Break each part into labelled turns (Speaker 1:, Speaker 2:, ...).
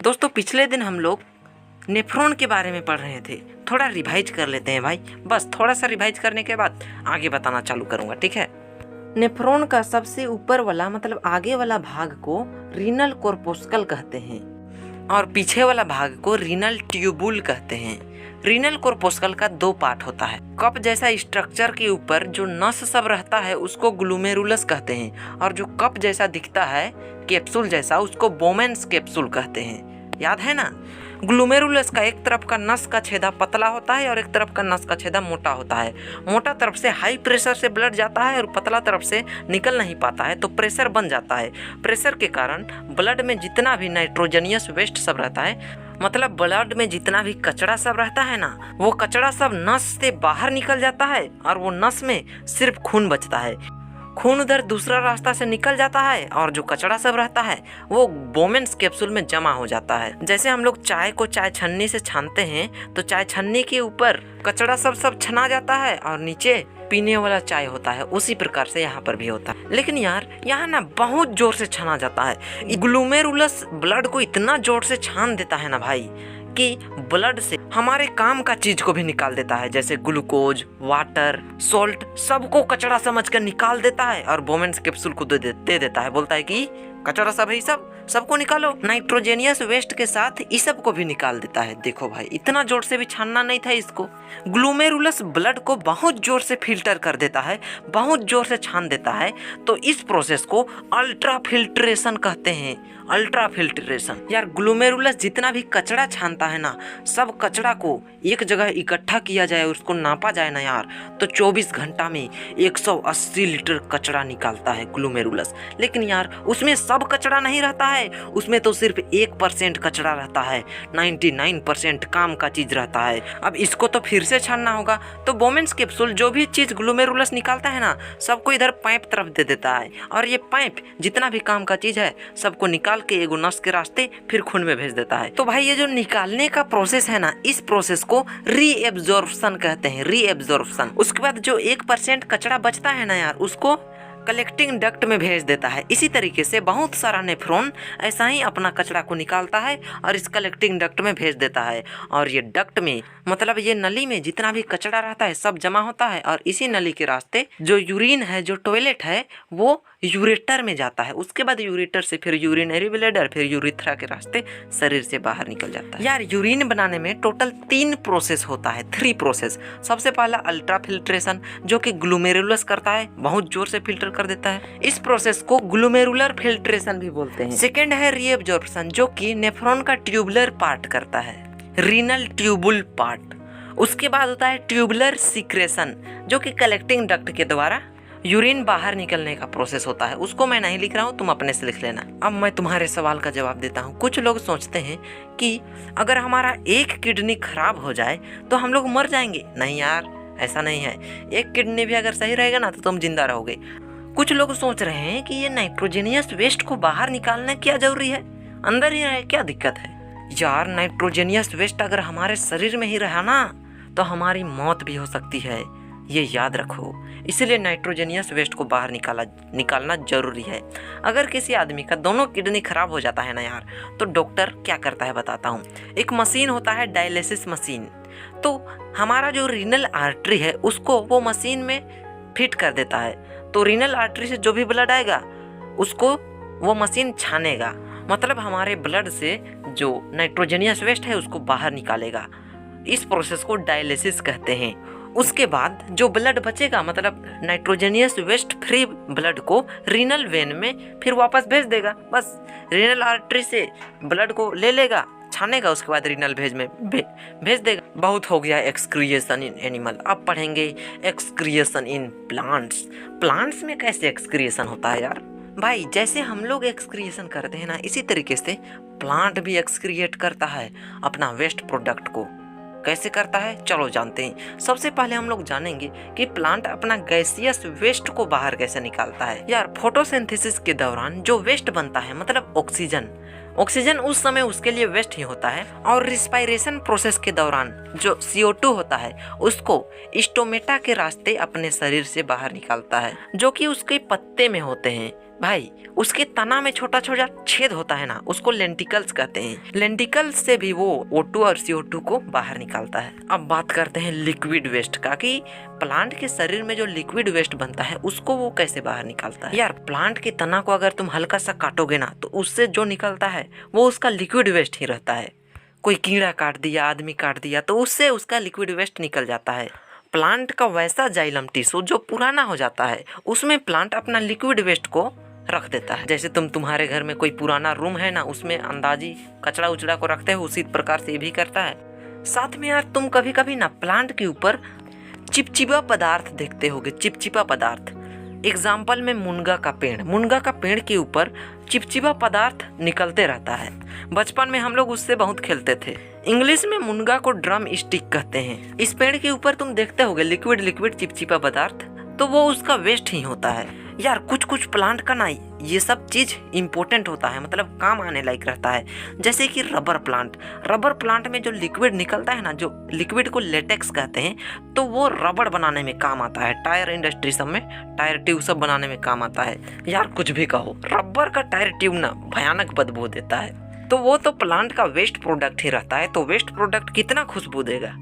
Speaker 1: दोस्तों पिछले दिन हम लोग नेफ्रॉन के बारे में पढ़ रहे थे, थोड़ा रिवाइज कर लेते हैं भाई। बस थोड़ा सा रिवाइज करने के बाद आगे बताना चालू करूँगा, ठीक है। नेफ्रॉन का सबसे ऊपर वाला मतलब आगे वाला भाग को रीनल कॉर्पस्कल कहते हैं और पीछे वाला भाग को रीनल ट्यूबुल कहते हैं। रीनल कॉर्पस्कल का 2 पार्ट होता है। कप जैसा स्ट्रक्चर के ऊपर जो नस सब रहता है उसको ग्लूमेरुलस कहते हैं और जो कप जैसा दिखता है कैप्सूल जैसा उसको बोमेन्स कैप्सूल कहते हैं। याद है ना। ग्लूमेरुलस का एक तरफ का नस का छेदा पतला होता है और एक तरफ का नस का छेदा मोटा होता है। मोटा तरफ से हाई प्रेशर से ब्लड जाता है और पतला तरफ से निकल नहीं पाता है तो प्रेशर बन जाता है। प्रेशर के कारण ब्लड में जितना भी नाइट्रोजनियस वेस्ट सब रहता है, मतलब ब्लड में जितना भी कचरा सब रहता है ना, वो कचरा सब नस से बाहर निकल जाता है और वो नस में सिर्फ खून बचता है। खून उधर दूसरा रास्ता से निकल जाता है और जो कचरा सब रहता है वो बोमेन्स कैप्सूल में जमा हो जाता है। जैसे हम लोग चाय को चाय छन्नी से छानते हैं तो चाय छन्नी के ऊपर कचरा सब छना जाता है और नीचे पीने वाला चाय होता है। उसी प्रकार से यहाँ पर भी होता है। लेकिन यार यहाँ ना बहुत जोर से छाना जाता है। ग्लूमेरुलस ब्लड को इतना जोर से छान देता है ना भाई कि ब्लड से हमारे काम का चीज को भी निकाल देता है, जैसे ग्लूकोज, वाटर, सोल्ट, सबको कचरा समझ कर निकाल देता है और बोमेन्स कैप्सूल को दे देता है। बोलता है कि कचरा सब है, सबको निकालो। नाइट्रोजेनियस वेस्ट के साथ इस सब को भी निकाल देता है। देखो भाई इतना जोर से भी छानना नहीं था इसको। ग्लूमेरुलस ब्लड को बहुत जोर से फिल्टर कर देता है, बहुत जोर से छान देता है। तो इस प्रोसेस को अल्ट्रा फिल्ट्रेशन कहते हैं। Ultra filtration. यार ग्लूमेरुलस जितना भी कचरा छानता है ना, सब कचरा को एक जगह इकट्ठा किया जाए, उसको नापा जाए ना यार, तो 24 घंटा में 180 लीटर कचरा निकालता है ग्लूमेरुलस। लेकिन यार उसमें सब कचरा नहीं रहता है, उसमें तो सिर्फ 1% कचरा रहता है, 99% काम का चीज रहता है। अब इसको तो फिर से छानना होगा। तो बोमेन्स कैप्सूल जो भी चीज ग्लूमेरुलस निकालता है ना, सबको इधर पाइप तरफ दे देता है और ये पाइप जितना भी काम का चीज है सबको निकाल के एगो नस के रास्ते फिर खून में भेज देता है। तो भाई ये जो निकालने का प्रोसेस है ना, इस प्रोसेस को रीएब्जॉर्प्शन कहते हैं। रीएब्जॉर्प्शन। उसके बाद जो 1% कचरा बचता है ना यार, उसको कलेक्टिंग डक्ट में भेज देता है। इसी तरीके से बहुत सारा नेफ्रॉन ऐसा ही अपना कचरा को निकालता है और इस कलेक्टिंग डक्ट में भेज देता है। और ये डक्ट में मतलब ये नली में जितना भी कचरा रहता है सब जमा होता है और इसी नली के रास्ते जो यूरिन है, जो टॉयलेट है, वो यूरेटर में जाता है। उसके बाद यूरेटर से फिर यूरिनरी ब्लैडर, फिर यूरिथ्रा के रास्ते शरीर से बाहर निकल जाता है। यार यूरिन बनाने में टोटल 3 प्रोसेस होता है, 3 प्रोसेस। सबसे पहला अल्ट्रा फिल्ट्रेशन जो कि ग्लूमेरुलस करता है, बहुत जोर से फिल्टर कर देता है। इस प्रोसेस को ग्लूमेरुलर फिल्ट्रेशन भी बोलते हैं। सेकेंड है रीएब्जॉर्प्शन जो कि नेफ्रॉन का ट्यूबुलर पार्ट करता है, रीनल ट्यूबुल पार्ट। उसके बाद होता है ट्यूबुलर सीक्रेशन जो कि कलेक्टिंग डक्ट के द्वारा यूरिन बाहर निकलने का प्रोसेस होता है। उसको मैं नहीं लिख रहा हूँ, तुम अपने से लिख लेना। अब मैं तुम्हारे सवाल का जवाब देता हूँ। कुछ लोग सोचते हैं कि अगर हमारा एक किडनी खराब हो जाए तो हम लोग मर जाएंगे। नहीं यार, ऐसा नहीं है। एक किडनी भी अगर सही रहेगा ना तो तुम जिंदा रहोगे। कुछ लोग सोच रहे हैं कि ये नाइट्रोजेनियस वेस्ट को बाहर निकालना क्या जरूरी है, अंदर ही रहे, क्या दिक्कत है। यार नाइट्रोजेनियस वेस्ट अगर हमारे शरीर में ही रहा ना तो हमारी मौत भी हो सकती है, ये याद रखो। इसलिए नाइट्रोजेनियस वेस्ट को बाहर निकालना जरूरी है। अगर किसी आदमी का दोनों किडनी खराब हो जाता है ना यार, तो डॉक्टर क्या करता है बताता हूँ। एक मशीन होता है डायलिसिस मशीन। तो हमारा जो रीनल आर्टरी है उसको वो मशीन में फिट कर देता है। तो रीनल आर्टरी से जो भी ब्लड आएगा उसको वो मशीन छानेगा, मतलब हमारे ब्लड से जो नाइट्रोजेनियस वेस्ट है उसको बाहर निकालेगा। इस प्रोसेस को डायलिसिस कहते हैं। उसके बाद जो ब्लड बचेगा, मतलब नाइट्रोजेनियस वेस्ट फ्री ब्लड को रीनल वेन में फिर वापस भेज देगा। बस रीनल आर्टरी से ब्लड को ले लेगा, छानेगा, उसके बाद रीनल भेज देगा। बहुत हो गया एक्सक्रिएशन इन एनिमल। अब पढ़ेंगे एक्सक्रिएशन इन प्लांट्स। प्लांट्स में कैसे एक्सक्रिएशन होता है यार? भाई जैसे हम लोग एक्सक्रिएशन करते हैं ना, इसी तरीके से प्लांट भी एक्सक्रिएट करता है अपना वेस्ट प्रोडक्ट को। कैसे करता है चलो जानते हैं। सबसे पहले हम लोग जानेंगे कि प्लांट अपना गैसियस वेस्ट को बाहर कैसे निकालता है। यार फोटोसिंथेसिस के दौरान जो वेस्ट बनता है, मतलब ऑक्सीजन उस समय उसके लिए वेस्ट ही होता है। और रिस्पायरेशन प्रोसेस के दौरान जो CO2 होता है उसको स्टोमेटा के रास्ते अपने शरीर से बाहर निकालता है, जो कि उसके पत्ते में होते हैं। भाई उसके तना में छोटा छोटा छेद होता है ना, उसको लेंटिकल्स कहते हैं। लेंटिकल्स से भी वो O2 और CO2 को बाहर निकालता है। अब बात करते हैं लिक्विड वेस्ट का, कि प्लांट के शरीर में जो लिक्विड वेस्ट बनता है उसको वो कैसे बाहर निकालता है। यार प्लांट के तना को अगर तुम हल्का सा काटोगे ना, तो उससे जो निकलता है वो उसका लिक्विड वेस्ट ही रहता है। कोई कीड़ा काट दिया, आदमी काट दिया, तो उससे उसका लिक्विड वेस्ट निकल जाता है। प्लांट का वैसा जाइलम टिश्यू जो पुराना हो जाता है, उसमें प्लांट अपना लिक्विड वेस्ट को रख देता है। जैसे तुम्हारे घर में कोई पुराना रूम है ना, उसमें अंदाजी कचड़ा उचड़ा को रखते हो, उसी प्रकार से ये भी करता है। साथ में यार तुम कभी कभी ना प्लांट के ऊपर चिपचिपा पदार्थ देखते होगे, चिपचिपा पदार्थ। एग्जाम्पल में मुनगा का पेड़ के ऊपर चिपचिपा पदार्थ निकलते रहता है। बचपन में हम लोग उससे बहुत खेलते थे। इंग्लिश में मुनगा को ड्रम स्टिक कहते हैं। इस पेड़ के ऊपर तुम देखते होगे लिक्विड चिपचिपा पदार्थ, तो वो उसका वेस्ट ही होता है। यार कुछ प्लांट का ना ये सब चीज इम्पोर्टेंट होता है, मतलब काम आने लायक रहता है। जैसे कि रबर प्लांट में जो लिक्विड निकलता है ना, जो लिक्विड को लेटेक्स कहते हैं, तो वो रबड़ बनाने में काम आता है। टायर इंडस्ट्री सब में टायर ट्यूब सब बनाने में काम आता है। यार कुछ भी कहो, रबर का टायर ट्यूब ना भयानक बदबू देता है, तो वो तो प्लांट का वेस्ट प्रोडक्ट ही रहता है। तो वेस्ट प्रोडक्ट कितना खुशबू देगा।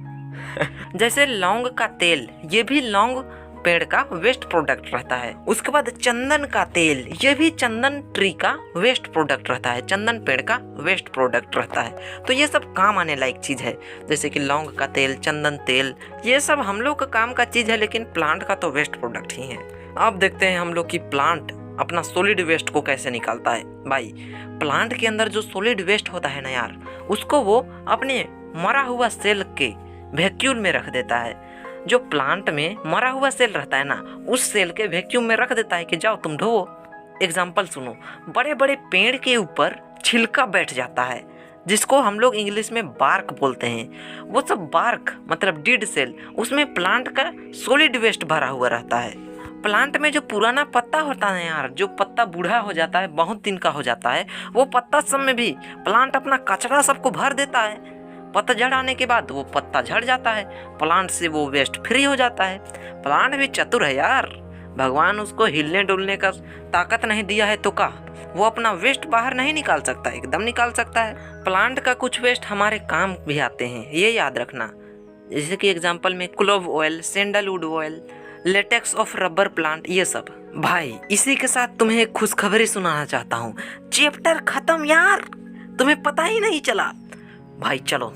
Speaker 1: जैसे लौंग का तेल, ये भी लौंग पेड़ का वेस्ट प्रोडक्ट रहता है। उसके बाद चंदन का तेल, ये भी चंदन ट्री का वेस्ट प्रोडक्ट रहता है, चंदन पेड़ का वेस्ट प्रोडक्ट रहता है। तो ये सब काम आने लायक चीज है, जैसे कि लौंग का तेल, चंदन तेल, ये सब हम लोग का काम का चीज है, लेकिन प्लांट का तो वेस्ट प्रोडक्ट ही है। अब देखते हैं हम लोग की प्लांट अपना सॉलिड वेस्ट को कैसे निकालता है। भाई प्लांट के अंदर जो सॉलिड वेस्ट होता है ना यार, उसको वो अपने मरा हुआ सेल के वैक्यूल में रख देता है। जो प्लांट में मरा हुआ सेल रहता है ना, उस सेल के वैक्यूम में रख देता है कि जाओ तुम ढो। एग्जाम्पल सुनो, बड़े बड़े पेड़ के ऊपर छिलका बैठ जाता है, जिसको हम लोग इंग्लिश में बार्क बोलते हैं। वो सब बार्क मतलब डेड सेल, उसमें प्लांट का सॉलिड वेस्ट भरा हुआ रहता है। प्लांट में जो पुराना पत्ता होता है यार, जो पत्ता बूढ़ा हो जाता है, बहुत दिन का हो जाता है, वो पत्ता सब में भी प्लांट अपना कचरा सबको भर देता है। पतझड़ आने के बाद वो पत्ता झड़ जाता है, प्लांट से वो वेस्ट फ्री हो जाता है। प्लांट भी चतुर है यार, भगवान उसको हिलने डुलने का ताकत नहीं दिया है तो का वो अपना वेस्ट बाहर नहीं निकाल सकता, एकदम निकाल सकता है। प्लांट का कुछ वेस्ट हमारे काम भी आते हैं, ये याद रखना। जैसे कि एग्जांपल में clove oil, sandalwood oil, latex of rubber plant, ये सब। भाई इसी के साथ तुम्हें एक खुशखबरी सुनाना चाहता हूँ, चैप्टर खत्म यार, तुम्हें पता ही नहीं चला। भाई चलो,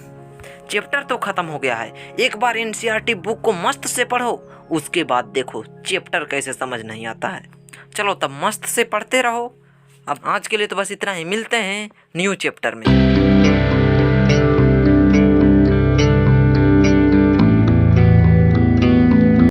Speaker 1: चैप्टर तो खत्म हो गया है। एक बार NCERT बुक को मस्त से पढ़ो, उसके बाद देखो चैप्टर कैसे समझ नहीं आता है। चलो तब मस्त से पढ़ते रहो। अब आज के लिए तो बस इतना ही, मिलते हैं न्यू चैप्टर में।